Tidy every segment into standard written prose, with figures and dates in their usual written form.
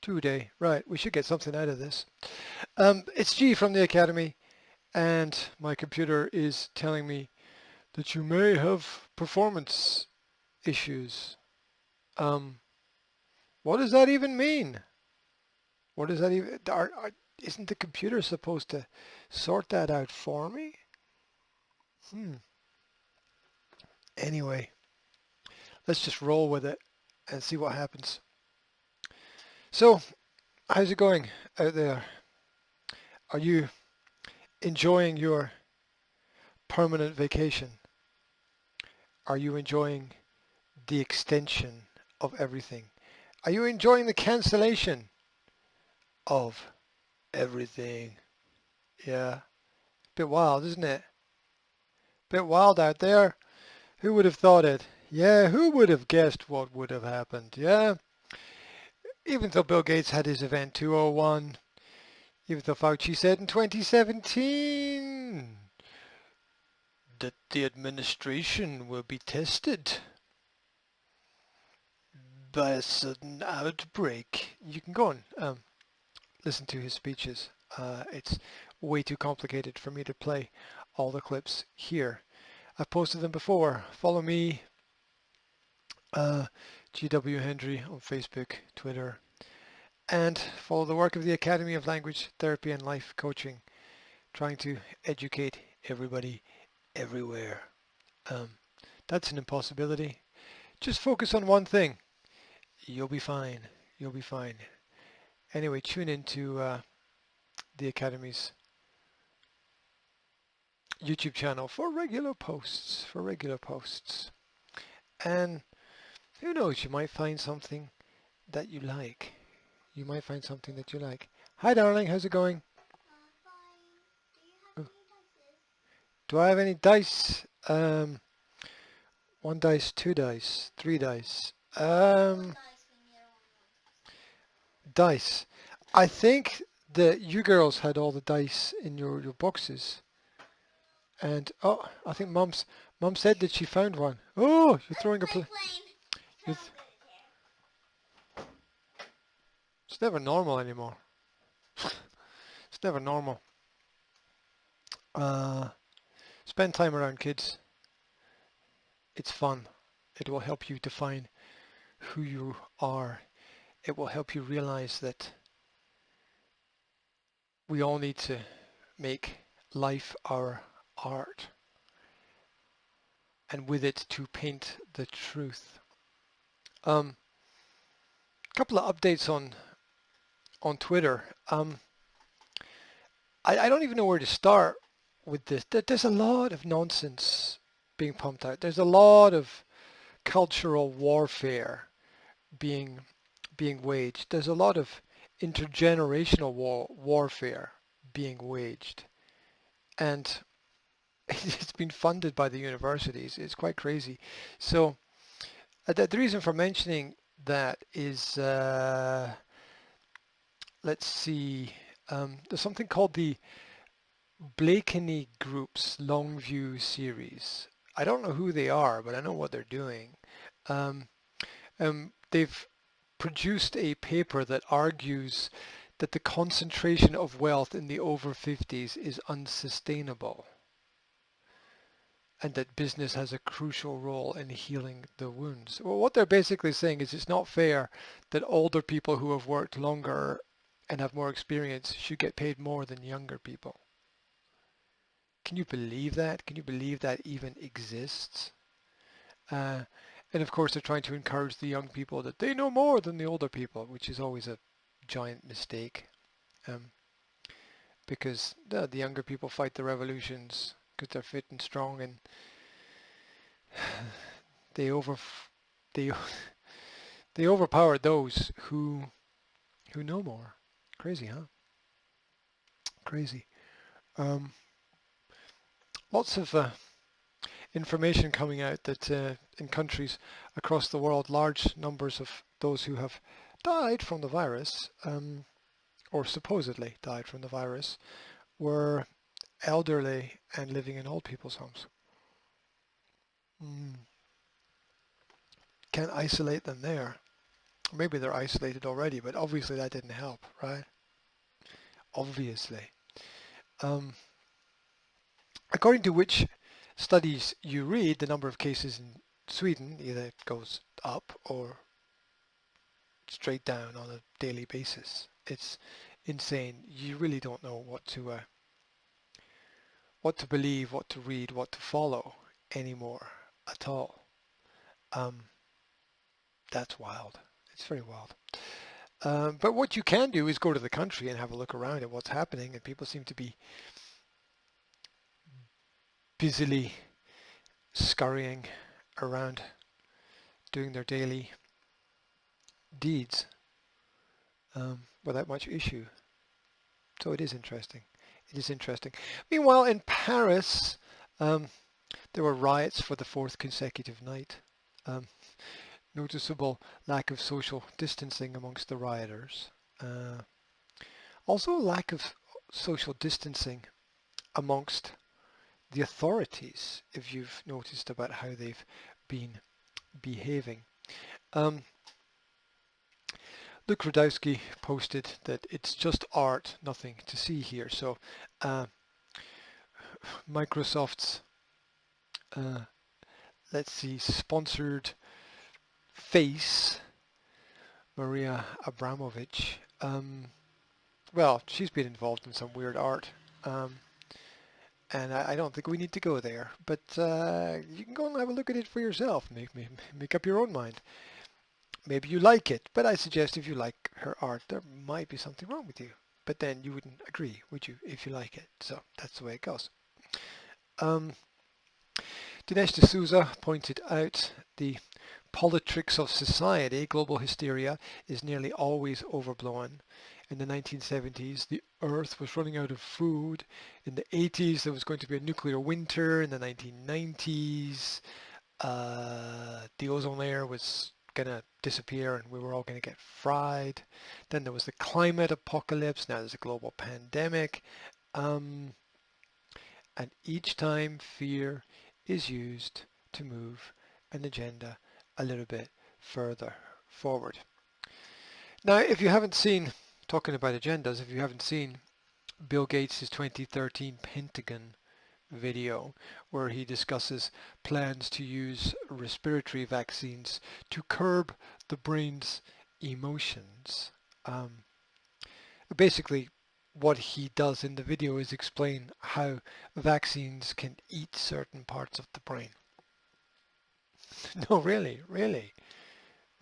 today, right, we should get something out of this. It's G from the Academy, and my computer is telling me that you may have performance issues. Um, what does that even mean? What does that even, isn't the computer supposed to sort that out for me? Hmm. Anyway, let's just roll with it and see what happens. So, how's it going out there? Are you enjoying your permanent vacation? Are you enjoying the extension of everything? Are you enjoying the cancellation of everything? Yeah, bit wild, isn't it? Bit wild out there. Who would have thought it? Yeah, who would have guessed what would have happened? Yeah, even though Bill Gates had his event 201, even though Fauci said in 2017 that the administration will be tested by a sudden outbreak. You can go and listen to his speeches. It's way too complicated for me to play all the clips here. I've posted them before. Follow me, GW Hendry on Facebook, Twitter, and follow the work of the Academy of Language Therapy and Life Coaching, trying to educate everybody everywhere. Um, that's an impossibility. Just focus on one thing. You'll be fine. You'll be fine. Anyway, tune into the Academy's YouTube channel for regular posts. And who knows, you might find something that you like. Hi, darling. How's it going? Oh, do I have any dice? One dice, two dice, three dice. Dice. I think that you girls had all the dice in your boxes. And oh, I think mom said that she found one. Oh, you're throwing a play. It's never normal anymore. It's never normal. Uh, Spend time around kids. It's fun. It will help you define who you are. It will help you realize that we all need to make life our art, and with it to paint the truth. Couple of updates on Twitter. I don't even know where to start with this. There's a lot of nonsense being pumped out. There's a lot of cultural warfare being waged. There's a lot of intergenerational warfare being waged, and it's been funded by the universities. It's quite crazy. So the reason for mentioning that is, let's see, there's something called the Blakeney Group's Longview series. I don't know who they are, but I know what they're doing. Um, they've produced a paper that argues that the concentration of wealth in the over 50s is unsustainable, and that business has a crucial role in healing the wounds. Well, what they're basically saying is it's not fair that older people who have worked longer and have more experience should get paid more than younger people. Can you believe that? Can you believe that even exists? Uh, and of course, they're trying to encourage the young people that they know more than the older people, which is always a giant mistake. Um, because the younger people fight the revolutions because they're fit and strong, and they they they overpower those who know more. Crazy, huh? Crazy. Um, Lots of information coming out that in countries across the world, large numbers of those who have died from the virus, or supposedly died from the virus, were elderly and living in old people's homes. Mm. can't isolate them there. Maybe they're isolated already, but obviously that didn't help, right? Obviously. Um, According to which studies you read, the number of cases in Sweden either goes up or straight down on a daily basis. It's insane. You really don't know what to believe, what to read, what to follow anymore at all. That's wild. It's very wild. But what you can do is go to the country and have a look around at what's happening, and people seem to be busily scurrying around doing their daily deeds without much issue. So it is interesting. It is interesting. Meanwhile, in Paris, there were riots for the fourth consecutive night. Noticeable lack of social distancing amongst the rioters. Also a lack of social distancing amongst the authorities, if you've noticed about how they've been behaving. Luke Rudowski posted that it's just art, nothing to see here. So Microsoft's, let's see, sponsored face, Maria Abramovich, well, she's been involved in some weird art. And I don't think we need to go there, but you can go and have a look at it for yourself. Make up your own mind. Maybe you like it, but I suggest if you like her art, there might be something wrong with you. But then you wouldn't agree, would you, if you like it? So that's the way it goes. Dinesh D'Souza pointed out the politics of society, global hysteria, is nearly always overblown. In the 1970s, the Earth was running out of food. In the 80s, there was going to be a nuclear winter. In the 1990s, the ozone layer was going to disappear and we were all going to get fried. Then there was the climate apocalypse. Now there's a global pandemic. And each time fear is used to move an agenda a little bit further forward. Now, if you haven't seen, talking about agendas, if you haven't seen Bill Gates' 2013 Pentagon video where he discusses plans to use respiratory vaccines to curb the brain's emotions. Basically, what he does in the video is explain how vaccines can eat certain parts of the brain. No, really.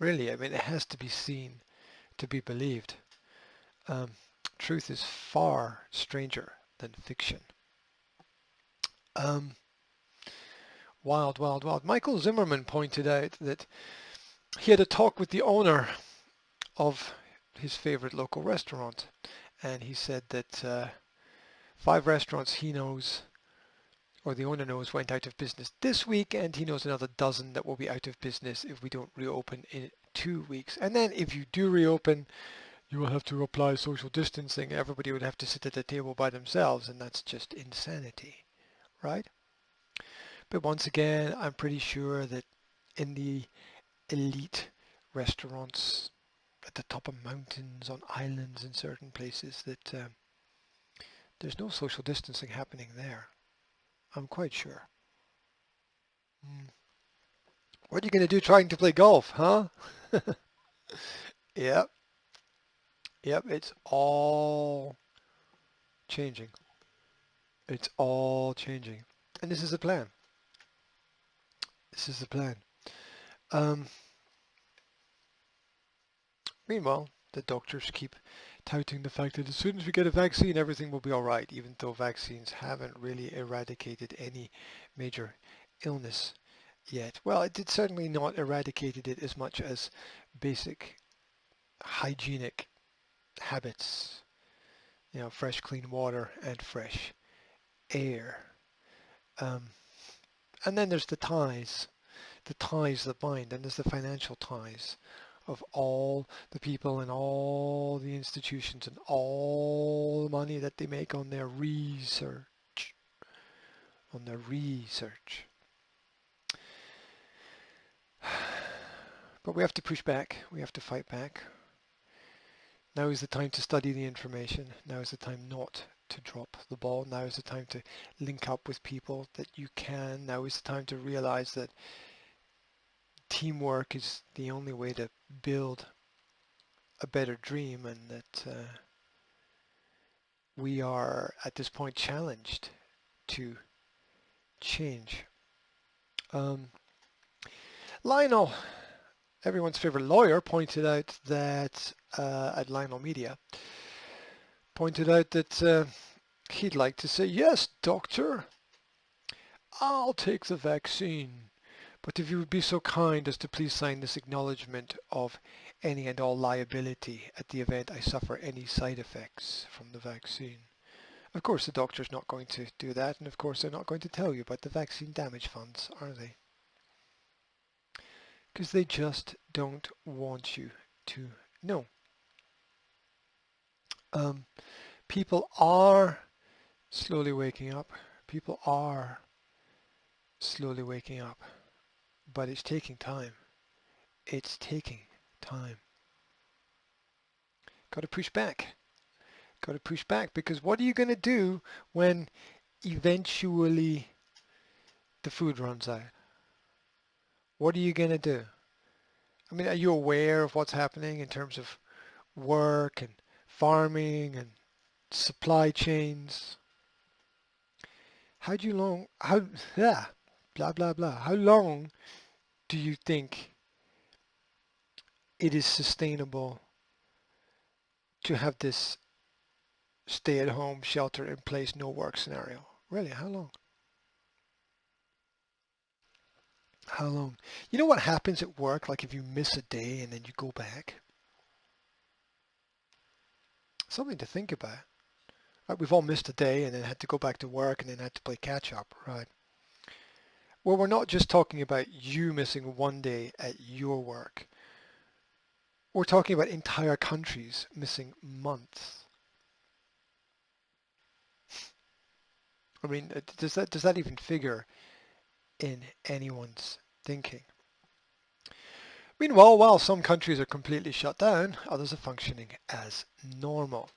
I mean, it has to be seen to be believed. Truth is far stranger than fiction. Wild. Michael Zimmerman pointed out that he had a talk with the owner of his favorite local restaurant, and he said that 5 restaurants he knows, or the owner knows, went out of business this week, and he knows another dozen that will be out of business if we don't reopen in 2 weeks. And then if you do reopen, you will have to apply social distancing. Everybody would have to sit at a table by themselves, and that's just insanity, right? But once again, I'm pretty sure that in the elite restaurants at the top of mountains, on islands in certain places, that there's no social distancing happening there. I'm quite sure. What are you going to do trying to play golf, huh? Yep, it's all changing. It's all changing. And this is the plan. Meanwhile, the doctors keep touting the fact that as soon as we get a vaccine, everything will be all right, even though vaccines haven't really eradicated any major illness yet. Well, it did certainly not eradicated it as much as basic hygienic habits, fresh, clean water and fresh air. And then there's the ties that bind, and there's the financial ties of all the people and all the institutions and all the money that they make on their research. But we have to push back. We have to fight back. Now is the time to study the information. Now is the time not to drop the ball. Now is the time to link up with people that you can. Now is the time to realize that teamwork is the only way to build a better dream, and that we are at this point challenged to change. Lionel, everyone's favorite lawyer, pointed out that at Lionel Media, pointed out that he'd like to say, yes, doctor, I'll take the vaccine. But if you would be so kind as to please sign this acknowledgement of any and all liability at the event I suffer any side effects from the vaccine. Of course, the doctor's not going to do that, and of course they're not going to tell you about the vaccine damage funds, are they? Because they just don't want you to know. People are slowly waking up. People are slowly waking up. But it's taking time. It's taking time. Got to push back. Got to push back, because what are you going to do when eventually the food runs out? What are you going to do? I mean, are you aware of what's happening in terms of work and farming and supply chains? How blah, blah, blah. How long do you think it is sustainable to have this stay-at-home, shelter-in-place, no-work scenario? Really, how long? How long? You know what happens at work, like if you miss a day and then you go back? Something to think about. Right, we've all missed a day and then had to go back to work and then had to play catch-up, right? Well, we're not just talking about you missing one day at your work. We're talking about entire countries missing months. I mean, does that even figure in anyone's thinking? Meanwhile, while some countries are completely shut down, others are functioning as normal.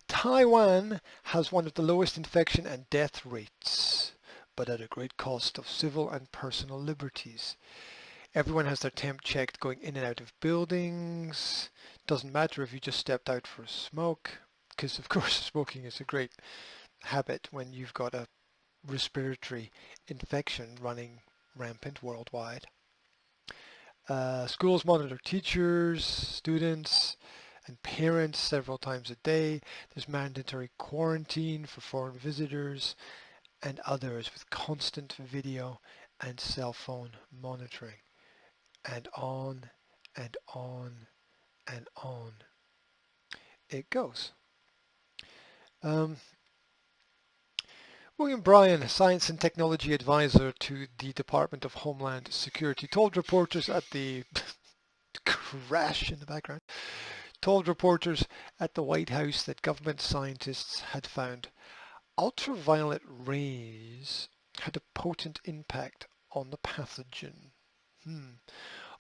Taiwan has one of the lowest infection and death rates, but at a great cost of civil and personal liberties. Everyone has their temp checked going in and out of buildings. Doesn't matter if you just stepped out for a smoke, because of course smoking is a great habit when you've got a respiratory infection running rampant worldwide. Schools monitor teachers, students, and parents several times a day. There's mandatory quarantine for foreign visitors and others, with constant video and cell phone monitoring. And on and on and on it goes. William Bryan, Science and Technology Advisor to the Department of Homeland Security, told reporters at the crash in the background, told reporters at the White House that government scientists had found ultraviolet rays had a potent impact on the pathogen,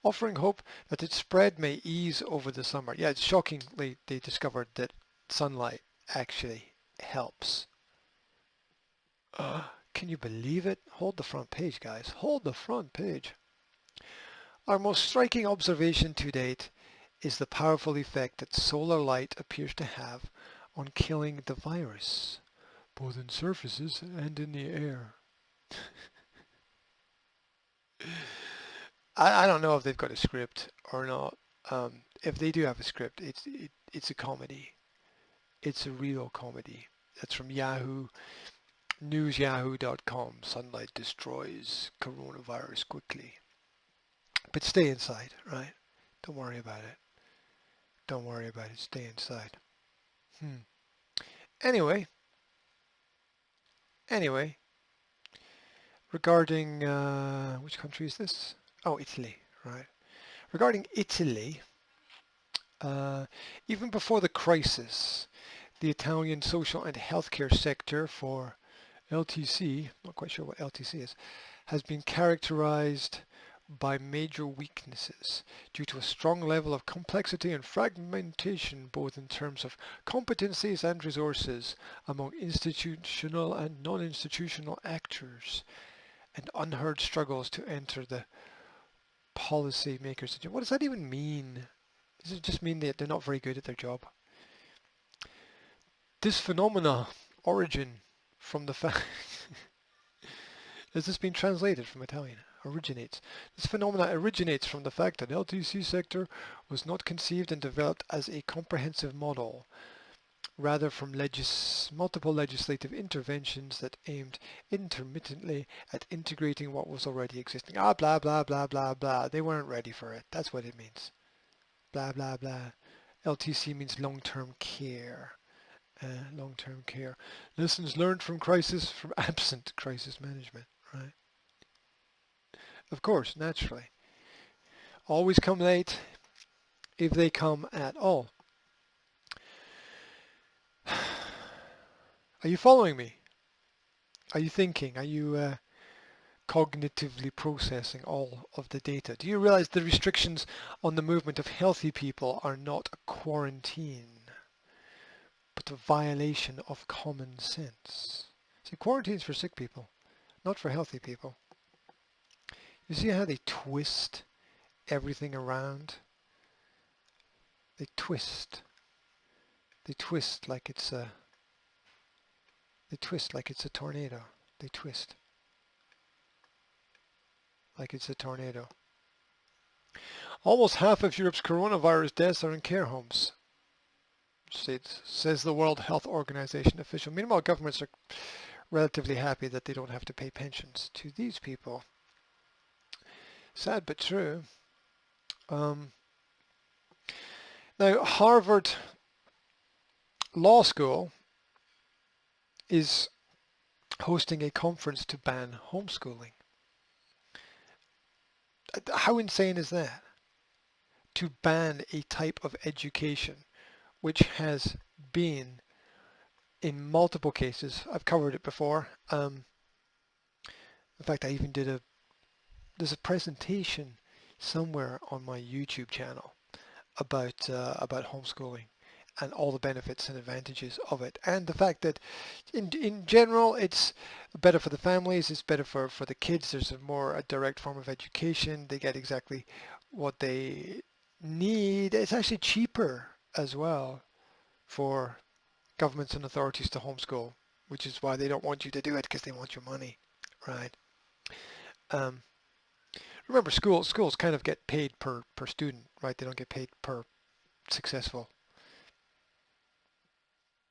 offering hope that its spread may ease over the summer. Yeah, it's shockingly they discovered that sunlight actually helps. Can you believe it? Hold the front page, guys. Hold the front page. Our most striking observation to date is the powerful effect that solar light appears to have on killing the virus, both in surfaces and in the air. I don't know if they've got a script or not. If they do have a script, it's a comedy. It's a real comedy. That's from Yahoo. NewsYahoo.com. Sunlight destroys coronavirus quickly. But stay inside, right? Don't worry about it. Don't worry about it. Stay inside. Anyway, regarding, which country is this? Oh, Italy, right. Regarding Italy, even before the crisis, the Italian social and healthcare sector for LTC, not quite sure what LTC is, has been characterized by major weaknesses due to a strong level of complexity and fragmentation both in terms of competencies and resources among institutional and non-institutional actors and unheard struggles to enter the policy makers. What does that even mean? Does it just mean that they're not very good at their job? This phenomena origin from the fact has this been translated from Italian? Originates. This phenomena originates from the fact that LTC sector was not conceived and developed as a comprehensive model, rather from multiple legislative interventions that aimed intermittently at integrating what was already existing. Blah, blah, blah, blah, blah. They weren't ready for it. That's what it means. Blah, blah, blah. LTC means long-term care. Long-term care. Lessons learned from absent crisis management, right? Of course, naturally. Always come late if they come at all. Are you following me? Are you thinking? Are you cognitively processing all of the data? Do you realize the restrictions on the movement of healthy people are not a quarantine, but a violation of common sense? See, quarantine's for sick people, not for healthy people. You see how they twist everything around? They twist. They twist like it's a tornado. They twist like it's a tornado. Almost half of Europe's coronavirus deaths are in care homes, says the World Health Organization official. Meanwhile, governments are relatively happy that they don't have to pay pensions to these people. Sad but true. Now, Harvard Law School is hosting a conference to ban homeschooling. How insane is that? To ban a type of education which has been, in multiple cases, I've covered it before. In fact, I even there's a presentation somewhere on my YouTube channel about homeschooling and all the benefits and advantages of it, and the fact that in general it's better for the families, it's better for the kids. There's a direct form of education. They get exactly what they need. It's actually cheaper as well for governments and authorities to homeschool, which is why they don't want you to do it, because they want your money, right? Remember, schools kind of get paid per student, right? They don't get paid per successful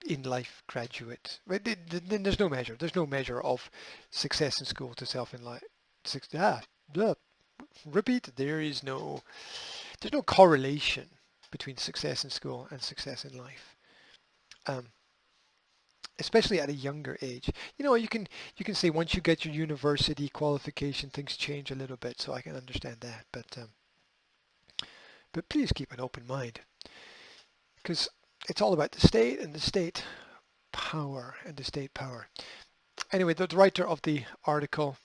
in-life graduate. Right? Then there's no measure. There's no measure of success in school to self in life. Repeat. There's no correlation between success in school and success in life. Especially at a younger age. You can say once you get your university qualification, things change a little bit, so I can understand that. But please keep an open mind, because it's all about the state and the state power and the state power. Anyway, the writer of the article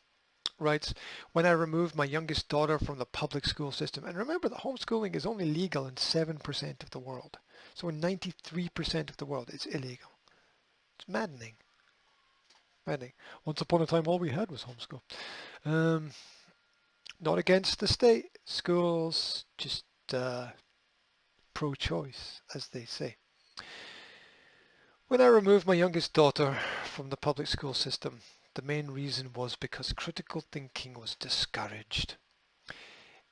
writes, when I removed my youngest daughter from the public school system, and remember that homeschooling is only legal in 7% of the world. So in 93% of the world, it's illegal. It's maddening. Once upon a time, all we had was homeschool. Not against the state. Schools, just pro-choice, as they say. When I removed my youngest daughter from the public school system, the main reason was because critical thinking was discouraged.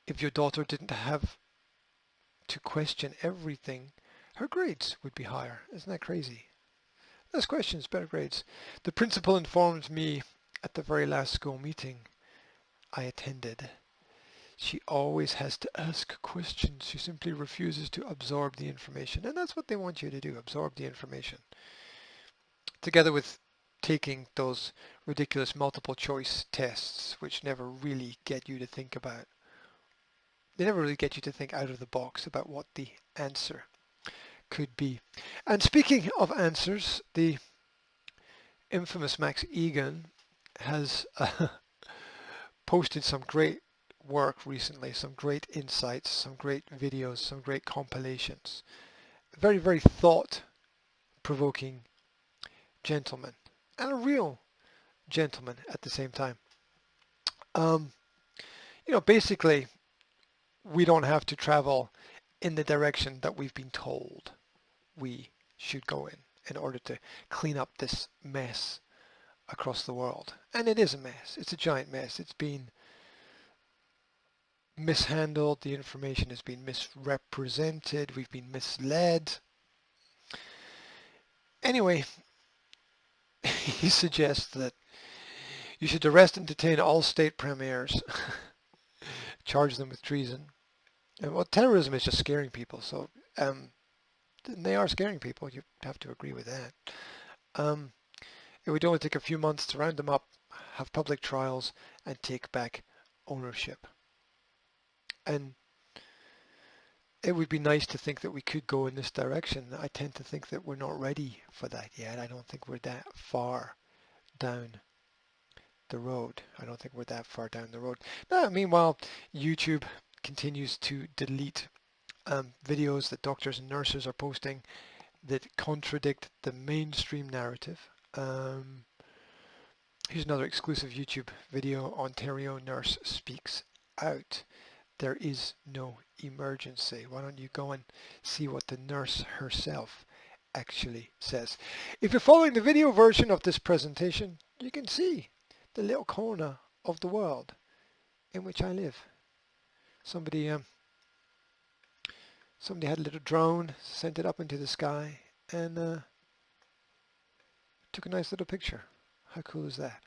If your daughter didn't have to question everything, her grades would be higher. Isn't that crazy? Less questions, better grades. The principal informed me at the very last school meeting I attended. She always has to ask questions. She simply refuses to absorb the information. And that's what they want you to do, absorb the information. Together with taking those ridiculous multiple choice tests, which never really get you to think about. They never really get you to think out of the box about what the answer could be. And speaking of answers, the infamous Max Igan has posted some great work recently, some great insights, some great videos, some great compilations. Very, very thought-provoking gentleman, and a real gentleman at the same time. Um, basically, we don't have to travel in the direction that we've been told we should go in order to clean up this mess across the world. And it is a mess. It's a giant mess. It's been mishandled. The information has been misrepresented. We've been misled. Anyway, he suggests that you should arrest and detain all state premiers, charge them with treason. And, well, terrorism is just scaring people, so they are scaring people. You have to agree with that. It would only take a few months to round them up, have public trials, and take back ownership. And it would be nice to think that we could go in this direction. I tend to think that we're not ready for that yet. I don't think we're that far down the road. I don't think we're that far down the road. Meanwhile, YouTube continues to delete videos that doctors and nurses are posting that contradict the mainstream narrative. Here's another exclusive YouTube video. Ontario nurse speaks out. There is no emergency. Why don't you go and see what the nurse herself actually says. If you're following the video version of this presentation, you can see the little corner of the world in which I live. Somebody had a little drone, sent it up into the sky, and took a nice little picture. How cool is that?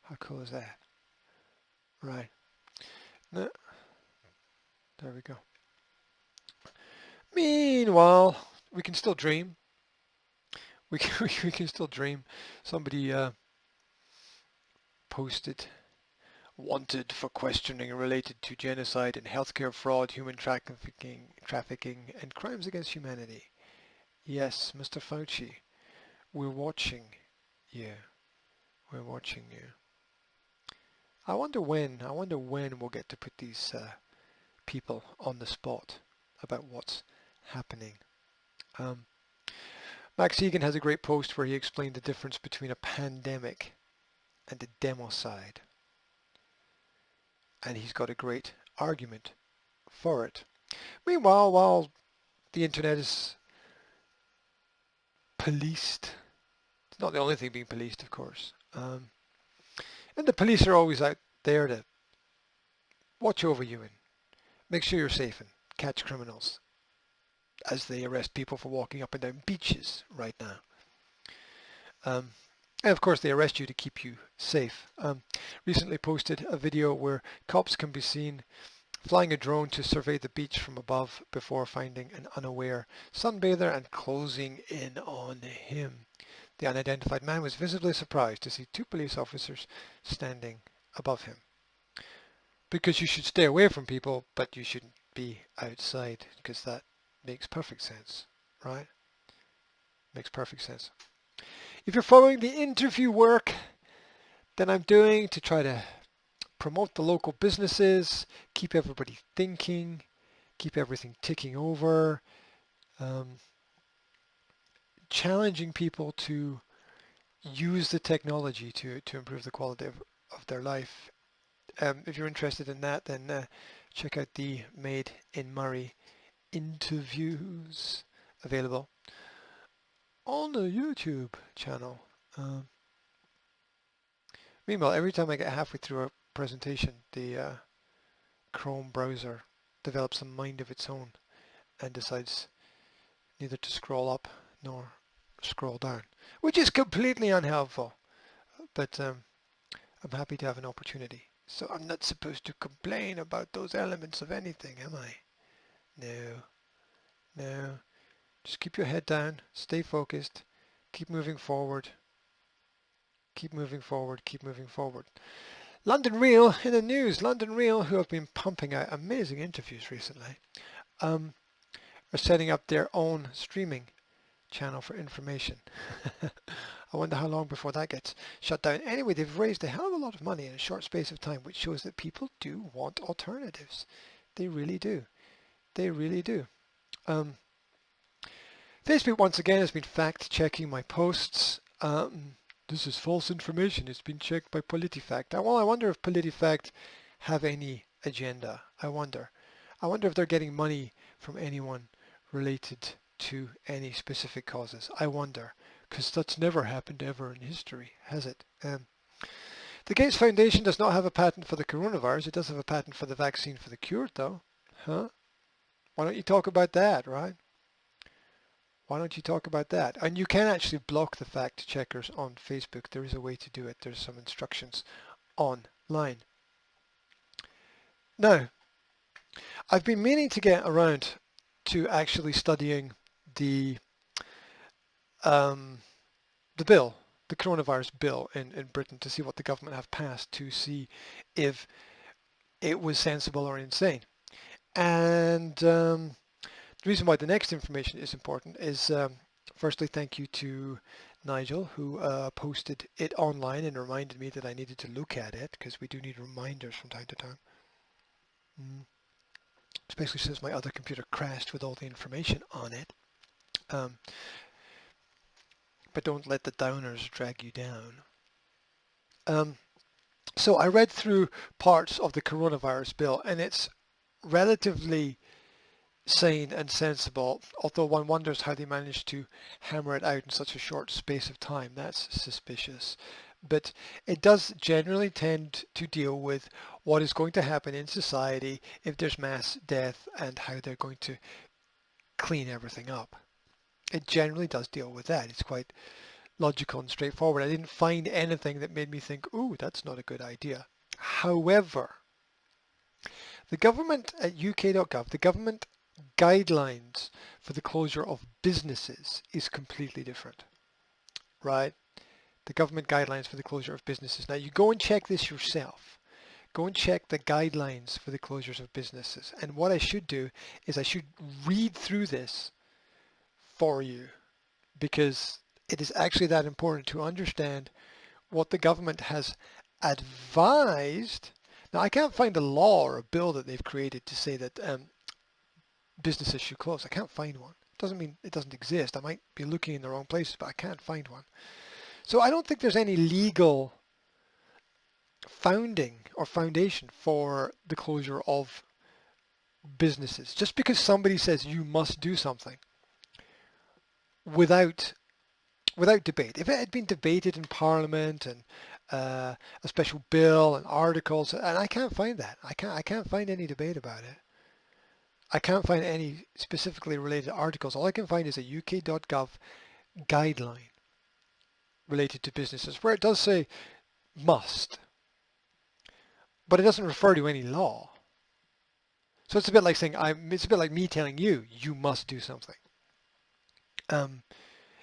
How cool is that? Right. Now, there we go. Meanwhile, we can still dream. We can still dream. Somebody posted, wanted for questioning related to genocide and healthcare fraud, human trafficking, and crimes against humanity. Yes, Mr. Fauci, we're watching you. We're watching you. I wonder when we'll get to put these people on the spot about what's happening. Max Egan has a great post where he explained the difference between a pandemic and a democide. And he's got a great argument for it. Meanwhile, while the internet is policed, it's not the only thing being policed, of course. And the police are always out there to watch over you and make sure you're safe and catch criminals as they arrest people for walking up and down beaches right now. And of course they arrest you to keep you safe. Recently posted a video where cops can be seen flying a drone to survey the beach from above before finding an unaware sunbather and closing in on him. The unidentified man was visibly surprised to see two police officers standing above him. Because you should stay away from people, but you shouldn't be outside, because that makes perfect sense, right? Makes perfect sense. If you're following the interview work that I'm doing to try to promote the local businesses, keep everybody thinking, keep everything ticking over, challenging people to use the technology to improve the quality of their life. If you're interested in that, then check out the Made in Murray interviews available on the YouTube channel. Meanwhile, every time I get halfway through a presentation, the Chrome browser develops a mind of its own and decides neither to scroll up nor scroll down, which is completely unhelpful. But I'm happy to have an opportunity. So I'm not supposed to complain about those elements of anything, am I? No. Just keep your head down, stay focused, keep moving forward. Keep moving forward, keep moving forward. London Real in the news. London Real, who have been pumping out amazing interviews recently, are setting up their own streaming channel for information. I wonder how long before that gets shut down. Anyway, they've raised a hell of a lot of money in a short space of time, which shows that people do want alternatives. They really do. They really do. Um, Facebook once again has been fact-checking my posts. This is false information. It's been checked by PolitiFact. Well, I wonder if PolitiFact have any agenda. I wonder. I wonder if they're getting money from anyone related to any specific causes. I wonder, because that's never happened ever in history, has it? The Gates Foundation does not have a patent for the coronavirus. It does have a patent for the vaccine for the cure, though. Huh? Why don't you talk about that, right? Why don't you talk about that? And you can actually block the fact checkers on Facebook. There is a way to do it. There's some instructions online. Now, I've been meaning to get around to actually studying the bill, the coronavirus bill in Britain, to see what the government have passed, to see if it was sensible or insane. And the reason why the next information is important is, firstly, thank you to Nigel, who posted it online and reminded me that I needed to look at it, because we do need reminders from time to time. Especially since my other computer crashed with all the information on it. But don't let the downers drag you down. So I read through parts of the coronavirus bill, and it's relatively sane and sensible, although one wonders how they managed to hammer it out in such a short space of time. That's suspicious. But it does generally tend to deal with what is going to happen in society if there's mass death and how they're going to clean everything up. It generally does deal with that. It's quite logical and straightforward. I didn't find anything that made me think, ooh, that's not a good idea. However, the government at uk.gov, the government guidelines for the closure of businesses is completely different, right? The government guidelines for the closure of businesses. Now you go and check this yourself. Go and check the guidelines for the closures of businesses. And what I should do is I should read through this for you, because it is actually that important to understand what the government has advised. Now, I can't find a law or a bill that they've created to say that businesses should close. I can't find one. It doesn't mean it doesn't exist. I might be looking in the wrong places, but I can't find one. So I don't think there's any legal founding or foundation for the closure of businesses. Just because somebody says you must do something without debate. If it had been debated in Parliament and a special bill and articles, and I can't find that. I can't find any debate about it. I can't find any specifically related articles. All I can find is a uk.gov guideline related to businesses where it does say must, but it doesn't refer to any law. So it's a bit like saying it's a bit like me telling you you must do something.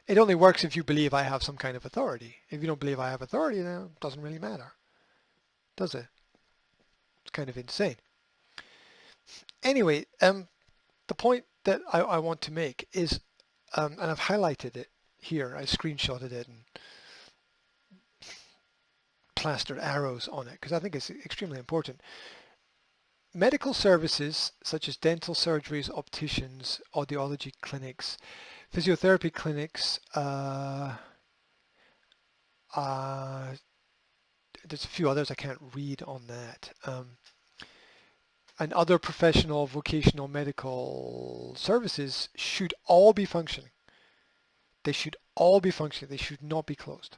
It only works if you believe I have some kind of authority. If you don't believe I have authority, then it doesn't really matter, does it? It's kind of insane. Anyway, the point that I want to make is, and I've highlighted it here, I screenshotted it and plastered arrows on it because I think it's extremely important. Medical services such as dental surgeries, opticians, audiology clinics, physiotherapy clinics, there's a few others I can't read on that, and other professional, vocational, medical services should all be functioning. They should all be functioning. They should not be closed.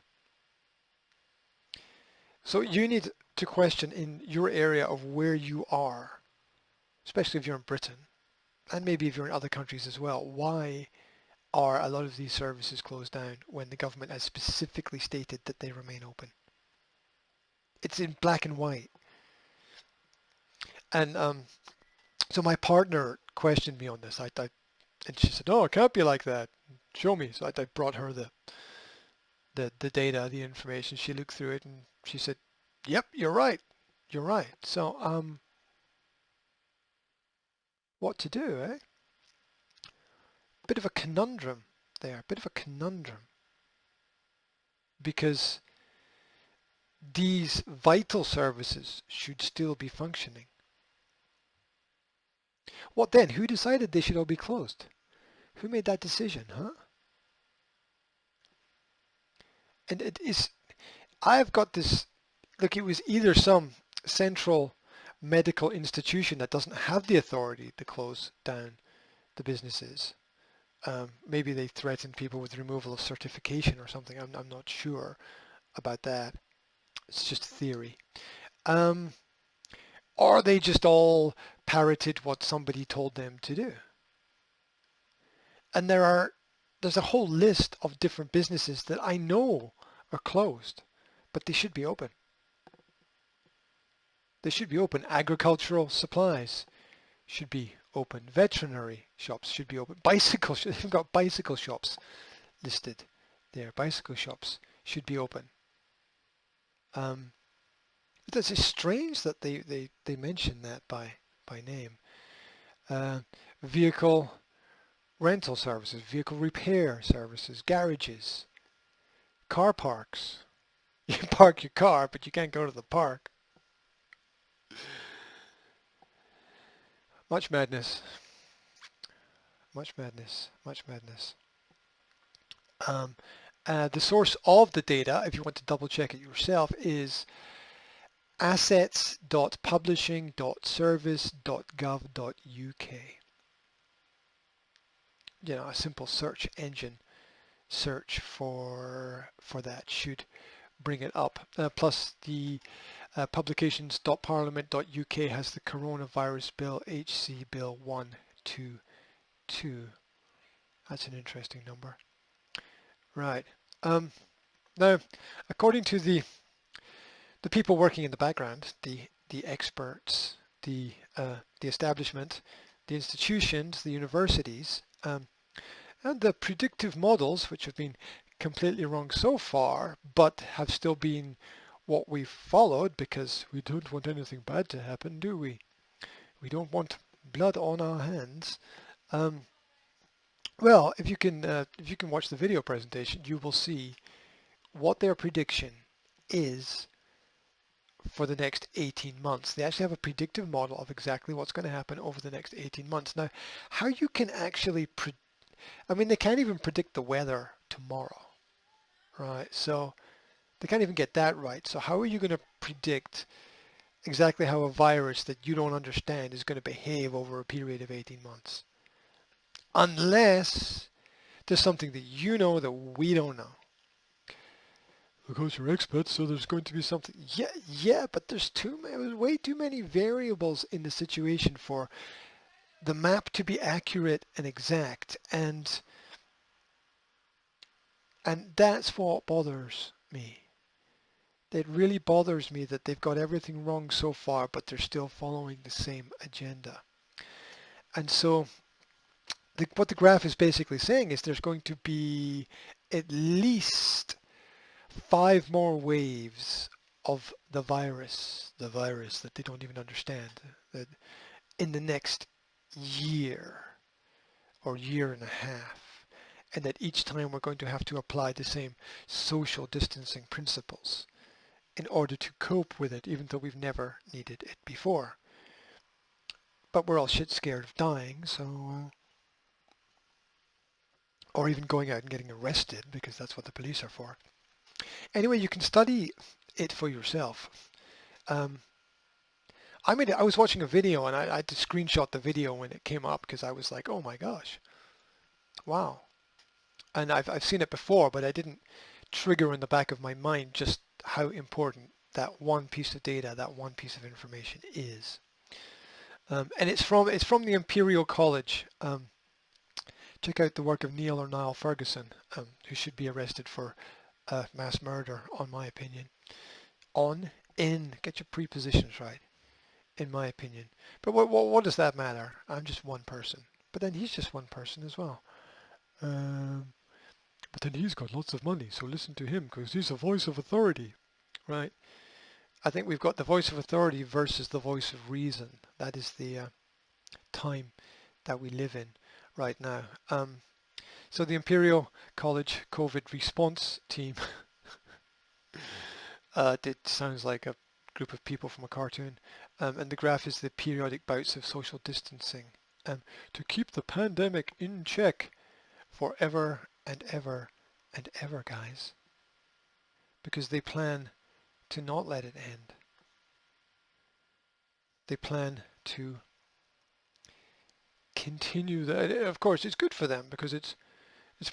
So you need to question in your area of where you are, especially if you're in Britain, and maybe if you're in other countries as well, why are a lot of these services closed down when the government has specifically stated that they remain open? It's in black and white. And so my partner questioned me on this. And she said, "No, it can't be like that. Show me." So I brought her the data, the information. She looked through it and she said, "Yep, you're right. You're right." So what to do, eh? Bit of a conundrum there. Bit of a conundrum. because these vital services should still be functioning. What then? Who decided they should all be closed? Who made that decision, huh? And it is, I've got this, look, it was either some central medical institution that doesn't have the authority to close down the businesses. Maybe they threatened people with removal of certification or something. I'm not sure about that. It's just theory. Um, or they just all parroted what somebody told them to do. And there's a whole list of different businesses that I know are closed, but they should be open. They should be open. Agricultural supplies should be open. Veterinary shops should be open. They've got bicycle shops listed there. Bicycle shops should be open. It's just strange that they mention that by name. Vehicle rental services, vehicle repair services, garages, car parks. You can park your car, but you can't go to the park. Much madness. Much madness. Much madness. The source of the data, if you want to double check it yourself, is assets.publishing.service.gov.uk. You know, a simple search engine search for that should bring it up. Plus the publications.parliament.uk has the coronavirus bill, HC Bill 122. That's an interesting number. Right. Now, according to the people working in the background, the experts, the establishment, the institutions, the universities, and the predictive models, which have been completely wrong so far, but have still been what we've followed because we don't want anything bad to happen, do we? We don't want blood on our hands. Well, if you can watch the video presentation, you will see what their prediction is for the next 18 months. They actually have a predictive model of exactly what's going to happen over the next 18 months. Now, how you can actually, they can't even predict the weather tomorrow, right? So they can't even get that right. So how are you going to predict exactly how a virus that you don't understand is going to behave over a period of 18 months? Unless there's something that you know that we don't know. Because you're experts, so there's going to be something. Yeah, but there's way too many variables in the situation for the map to be accurate and exact, and that's what bothers me. It really bothers me that they've got everything wrong so far, but they're still following the same agenda. And so what the graph is basically saying is there's going to be at least 5 more waves of the virus that they don't even understand, that in the next year or year and a half, and that each time we're going to have to apply the same social distancing principles in order to cope with it, even though we've never needed it before. But we're all shit scared of dying, so or even going out and getting arrested, because that's what the police are for. Anyway, you can study it for yourself. I was watching a video and I had to screenshot the video when it came up because I was like, oh my gosh, wow. And I've seen it before, but I didn't trigger in the back of my mind just how important that one piece of data, that one piece of information is. And it's from the Imperial College. Check out the work of Neil or Niall Ferguson, who should be arrested for mass murder, on my opinion. Get your prepositions right, in my opinion. But what does that matter? I'm just one person. But then he's just one person as well. But then he's got lots of money, so listen to him because he's a voice of authority, right? I think we've got the voice of authority versus the voice of reason. That is the time that we live in right now. So the Imperial College COVID response team It sounds like a group of people from a cartoon. And the graph is the periodic bouts of social distancing to keep the pandemic in check forever and ever and ever, guys, because they plan to not let it end. They plan to continue that. Of course, it's good for them because it's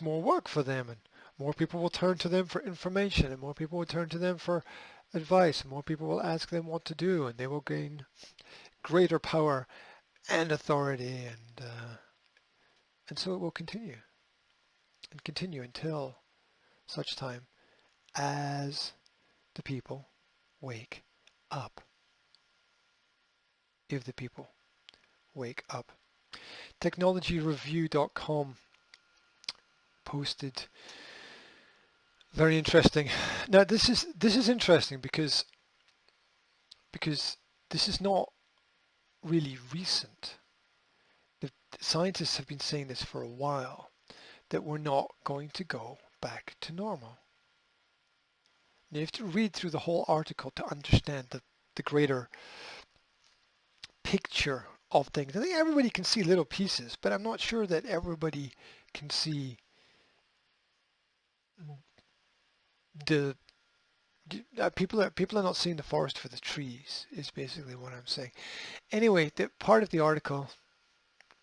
more work for them, and more people will turn to them for information, and more people will turn to them for advice, and more people will ask them what to do, and they will gain greater power and authority, and so it will continue and continue until such time as the people wake up. If the people wake up. Technologyreview.com posted very interesting. Now this is interesting because this is not really recent. The scientists have been saying this for a while, that we're not going to go back to normal. You have to read through the whole article to understand the greater picture of things. I think everybody can see little pieces, but I'm not sure that everybody can see the people are not seeing the forest for the trees is basically what I'm saying. Anyway, the part of the article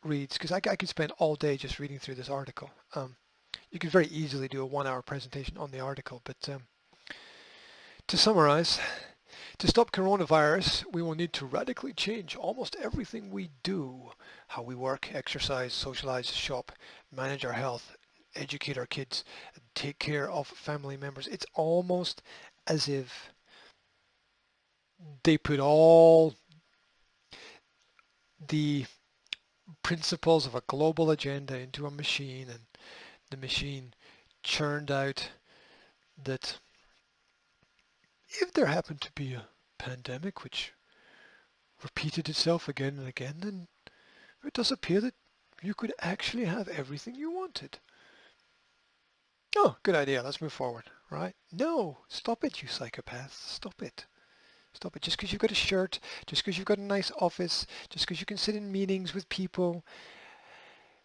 reads, because I could spend all day just reading through this article. You could very easily do a 1-hour presentation on the article, but to summarize, to stop coronavirus, we will need to radically change almost everything we do. How we work, exercise, socialize, shop, manage our health, educate our kids, take care of family members. It's almost as if they put all the principles of a global agenda into a machine, and the machine churned out that if there happened to be a pandemic which repeated itself again and again, then it does appear that you could actually have everything you wanted. Oh, good idea. Let's move forward, right? No, stop it, you psychopaths. Stop it. Stop it. Just because you've got a shirt, just because you've got a nice office, just because you can sit in meetings with people,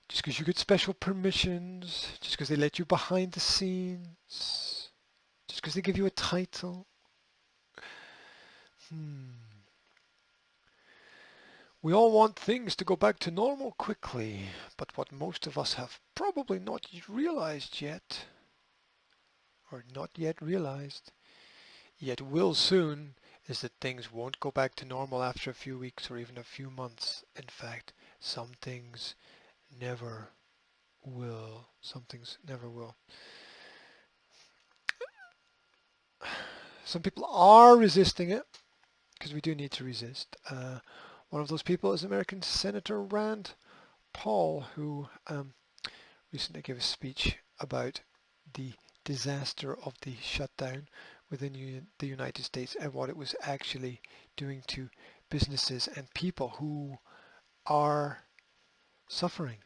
just because you get special permissions, just because they let you behind the scenes, just because they give you a title. We all want things to go back to normal quickly, but what most of us have probably not realized yet, or not yet realized, yet will soon, is that things won't go back to normal after a few weeks or even a few months. In fact, some things never will. Some things never will. Some people are resisting it, because we do need to resist. One of those people is American Senator Rand Paul, who recently gave a speech about the disaster of the shutdown within the United States and what it was actually doing to businesses and people who are suffering.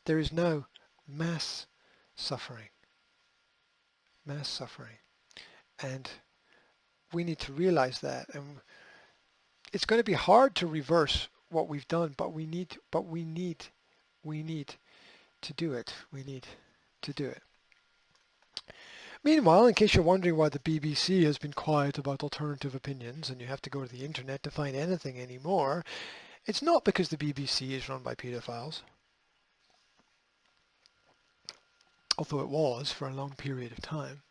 There is now mass suffering. Mass suffering. And we need to realize that. And it's going to be hard to reverse what we've done, but we need to do it. We need to do it. Meanwhile, in case you're wondering why the BBC has been quiet about alternative opinions and you have to go to the internet to find anything anymore, it's not because the BBC is run by paedophiles, although it was for a long period of time.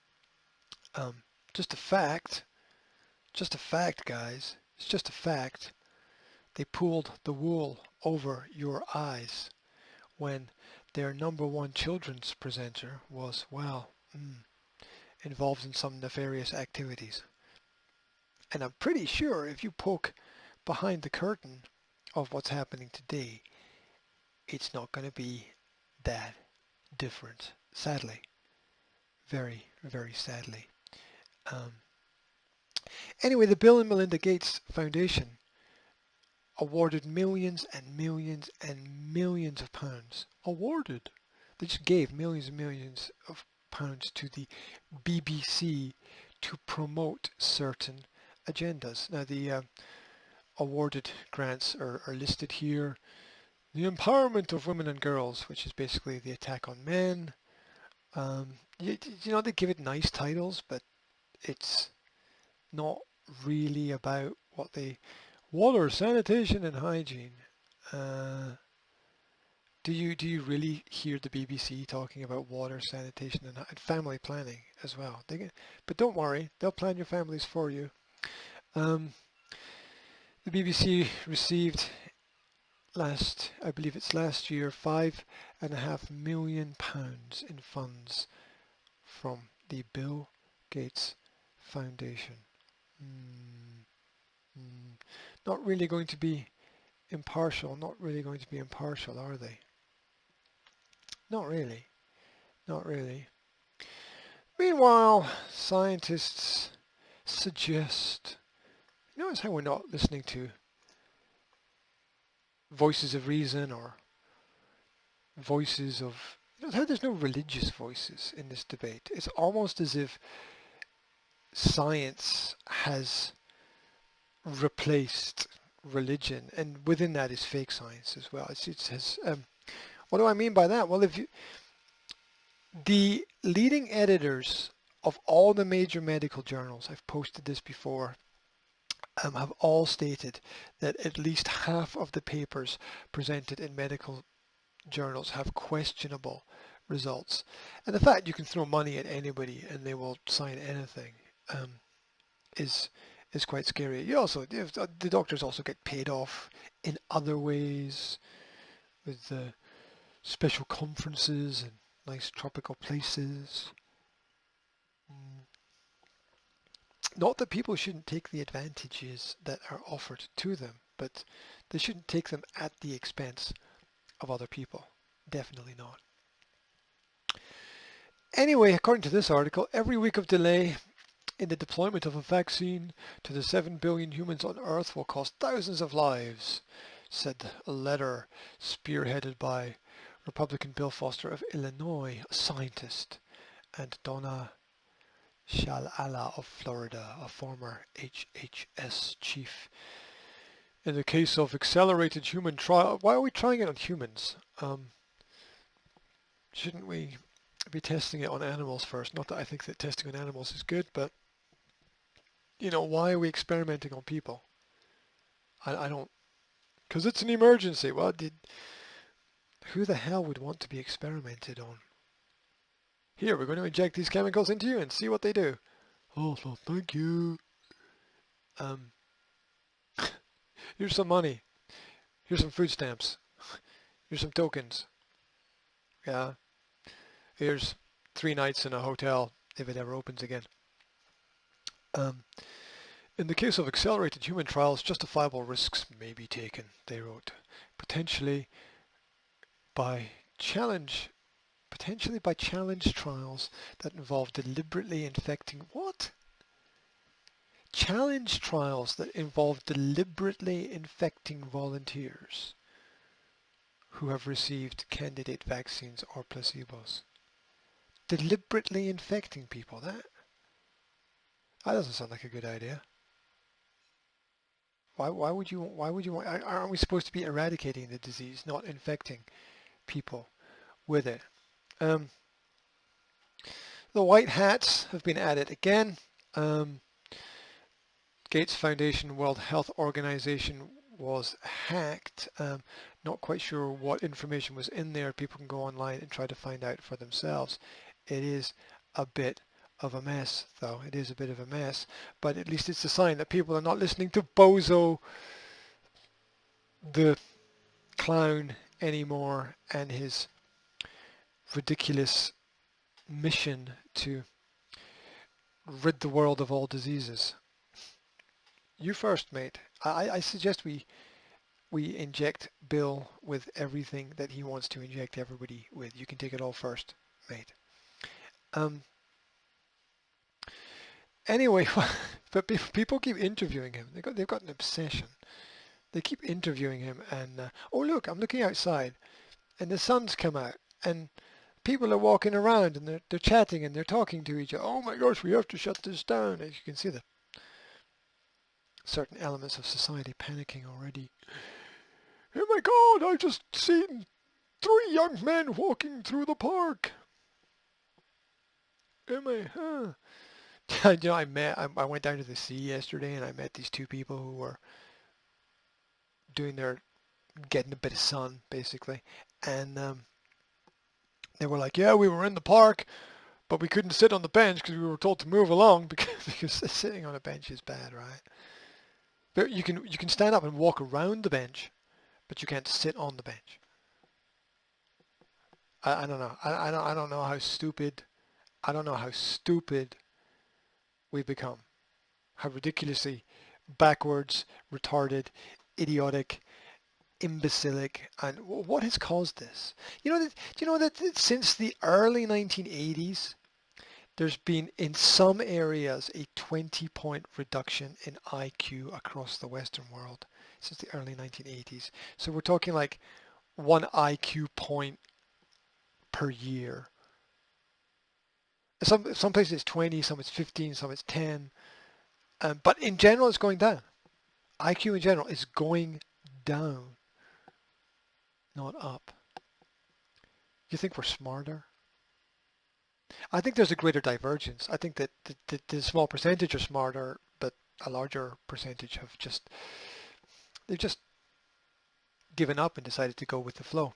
Just a fact, guys. It's just a fact. They pulled the wool over your eyes when their number one children's presenter was, well, involved in some nefarious activities. And I'm pretty sure if you poke behind the curtain of what's happening today, it's not going to be that different, sadly. Very, very sadly. Anyway, the Bill and Melinda Gates Foundation awarded millions and millions and millions of pounds. Awarded. They just gave millions and millions of pounds to the BBC to promote certain agendas. Now the awarded grants are listed here. The empowerment of women and girls, which is basically the attack on men. You know, they give it nice titles, but it's not really about what they... Water, sanitation and hygiene. Do you really hear the BBC talking about water, sanitation and family planning as well? But don't worry, they'll plan your families for you. The BBC received I believe it's last year, £5.5 million in funds from the Bill Gates Foundation. Not really going to be impartial, are they? Not really, not really. Meanwhile, scientists suggest, notice how we're not listening to voices of reason or voices of, notice how there's no religious voices in this debate. It's almost as if science has replaced religion, and within that is fake science as well. What do I mean by that? Well, the leading editors of all the major medical journals, I've posted this before, have all stated that at least half of the papers presented in medical journals have questionable results. And the fact you can throw money at anybody and they will sign anything is quite scary. The doctors also get paid off in other ways with special conferences and nice tropical places. Not that people shouldn't take the advantages that are offered to them, but they shouldn't take them at the expense of other people. Definitely not. Anyway, according to this article, every week of delay in the deployment of a vaccine to the 7 billion humans on Earth will cost thousands of lives, said a letter spearheaded by Republican Bill Foster of Illinois, a scientist, and Donna Shalala of Florida, a former HHS chief. In the case of accelerated human trial, why are we trying it on humans? Shouldn't we be testing it on animals first? Not that I think that testing on animals is good, but why are we experimenting on people? I don't, because it's an emergency. Well, who the hell would want to be experimented on? Here, we're going to inject these chemicals into you and see what they do. Oh, no, thank you. Here's some money. Here's some food stamps. Here's some tokens. Yeah. Here's 3 nights in a hotel if it ever opens again. In the case of accelerated human trials, justifiable risks may be taken, they wrote. Potentially by challenge trials that involve deliberately infecting... What? Challenge trials that involve deliberately infecting volunteers who have received candidate vaccines or placebos. Deliberately infecting people, that doesn't sound like a good idea. Why would you want, aren't we supposed to be eradicating the disease, not infecting people with it? The white hats have been added again. Gates Foundation World Health Organization was hacked. Not quite sure what information was in there. People can go online and try to find out for themselves. It is a bit of a mess, though. It is a bit of a mess, but at least it's a sign that people are not listening to Bozo the clown anymore and his ridiculous mission to rid the world of all diseases. You first, mate. I suggest we inject Bill with everything that he wants to inject everybody with. You can take it all first, mate. Anyway, but people keep interviewing him. They've got an obsession. They keep interviewing him, and oh look, I'm looking outside, and the sun's come out, and people are walking around and they're chatting and they're talking to each other. Oh my gosh, we have to shut this down. As you can see, the certain elements of society panicking already. Oh my God, I just seen 3 young men walking through the park. Am I? I went down to the sea yesterday and I met these 2 people who were getting a bit of sun basically, and they were like, yeah, we were in the park, but we couldn't sit on the bench because we were told to move along because sitting on a bench is bad, right? But you can stand up and walk around the bench, but you can't sit on the bench. I don't know. I don't know how stupid. I don't know how stupid we've become. How ridiculously backwards, retarded, idiotic, imbecilic, and what has caused this? Do you know that since the early 1980s, there's been in some areas a 20-point reduction in IQ across the Western world since the early 1980s. So we're talking like 1 IQ point per year. Some places it's 20, some it's 15, some it's 10. But in general, it's going down. IQ in general is going down, not up. You think we're smarter? I think there's a greater divergence. I think that the small percentage are smarter, but a larger percentage they've just given up and decided to go with the flow.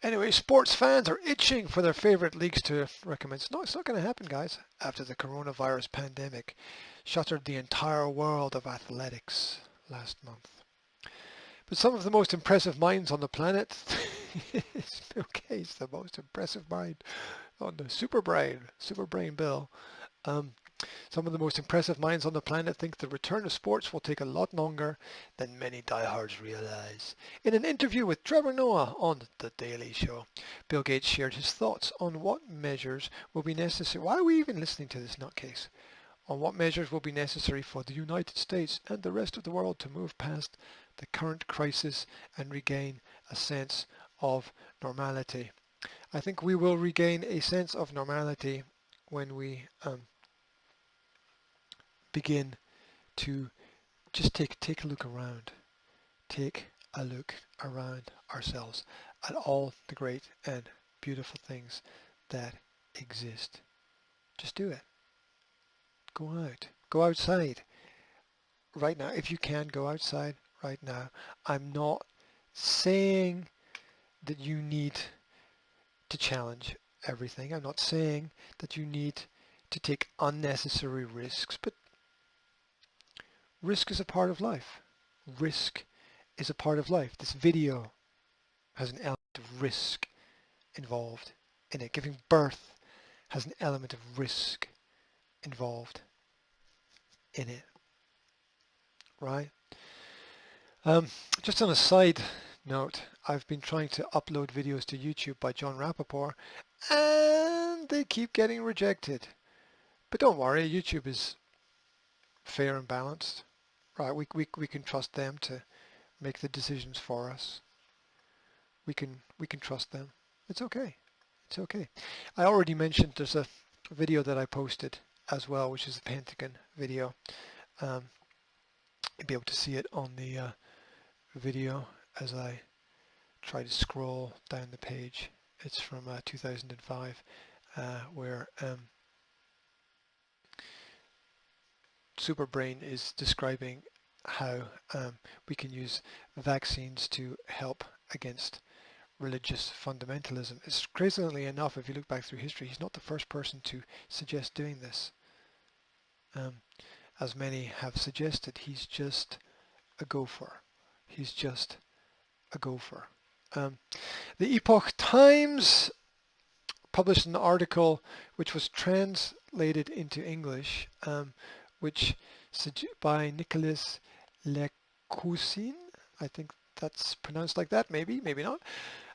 Anyway, sports fans are itching for their favorite leagues to recommend. No, it's not going to happen, guys. After the coronavirus pandemic shuttered the entire world of athletics last month. But some of the most impressive minds on the planet, Bill Gates, the most impressive mind on the Superbrain Bill. Some of the most impressive minds on the planet think the return of sports will take a lot longer than many diehards realize. In an interview with Trevor Noah on The Daily Show, Bill Gates shared his thoughts on what measures will be necessary. Why are we even listening to this nutcase? On what measures will be necessary for the United States and the rest of the world to move past the current crisis and regain a sense of normality. I think we will regain a sense of normality when we begin to just take a look around. Take a look around ourselves at all the great and beautiful things that exist. Just do it. Go out. Go outside. Right now, if you can, go outside right now. I'm not saying that you need to challenge everything. I'm not saying that you need to take unnecessary risks, but risk is a part of life. Risk is a part of life. This video has an element of risk involved in it. Giving birth has an element of risk involved in it, right? Just on a side note, I've been trying to upload videos to YouTube by Jon Rappoport, and they keep getting rejected. But don't worry, YouTube is fair and balanced. Right, we can trust them to make the decisions for us. We can trust them. It's okay. It's okay. I already mentioned there's a video that I posted as well, which is a Pentagon video. You'll be able to see it on the video as I try to scroll down the page. It's from 2005, where Superbrain is describing how we can use vaccines to help against religious fundamentalism. It's crazily enough, if you look back through history, he's not the first person to suggest doing this. As many have suggested, he's just a gopher. He's just a gopher. The Epoch Times published an article which was translated into English, which by Nicolas Lécousin, I think that's pronounced like that, maybe not.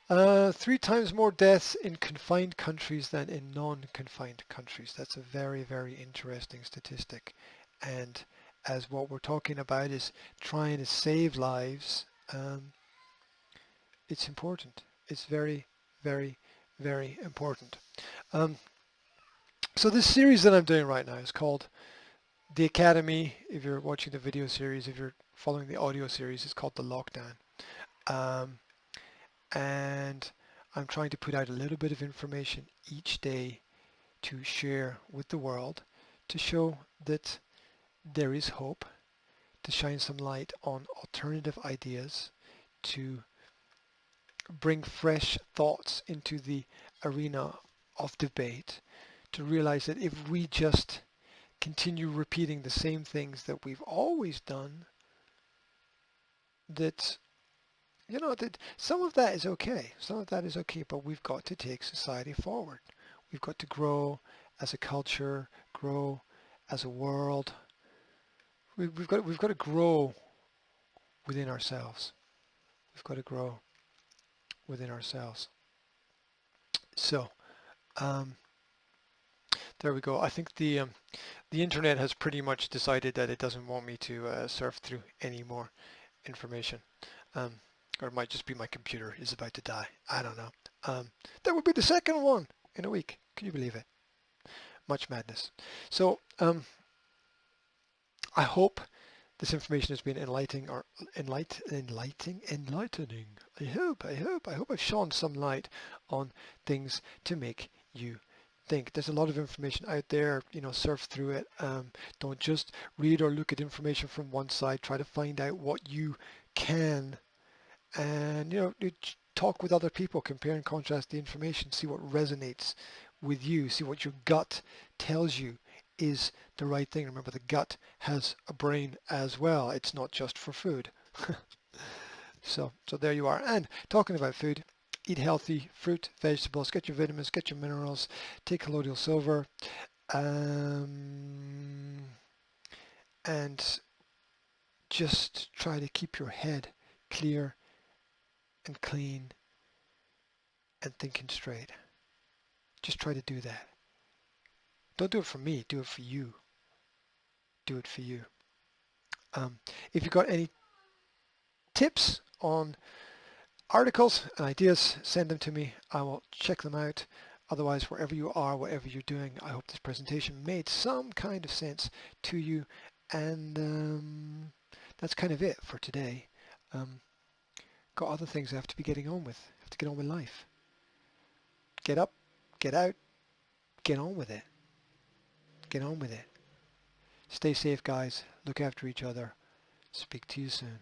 3 times more deaths in confined countries than in non-confined countries. That's a very, very interesting statistic. And as what we're talking about is trying to save lives, it's important. It's very, very, very important. Um, so this series that I'm doing right now is called The Academy. If you're watching the video series, if you're following the audio series, it's called The Lockdown. Um, and I'm trying to put out a little bit of information each day to share with the world to show that there is hope, to shine some light on alternative ideas, to bring fresh thoughts into the arena of debate, to realize that if we just continue repeating the same things that we've always done, that that some of that is okay. Some of that is okay, but we've got to take society forward. We've got to grow as a culture, grow as a world. We've got to grow within ourselves. We've got to grow within ourselves. So um, there we go. I think the internet has pretty much decided that it doesn't want me to surf through any more information. Um, or it might just be my computer is about to die. I don't know. That would be the second one in a week. Can you believe it? Much madness. So I hope this information has been enlightening. I hope I've shone some light on things to make you think. There's a lot of information out there, surf through it. Don't just read or look at information from one side. Try to find out what you can, and talk with other people, compare and contrast the information, see what resonates with you, see what your gut tells you is the right thing. Remember, the gut has a brain as well. It's not just for food. So there you are. And talking about food, eat healthy, fruit, vegetables, get your vitamins, get your minerals, take colloidal silver, and just try to keep your head clear and clean and thinking straight. Just try to do that. Don't do it for me, do it for you. Do it for you. If you've got any tips on articles and ideas, send them to me. I will check them out. Otherwise, wherever you are, whatever you're doing, I hope this presentation made some kind of sense to you. And that's kind of it for today. Got other things I have to be getting on with. I have to get on with life. Get up, get out, get on with it. Get on with it. Stay safe, guys. Look after each other. Speak to you soon.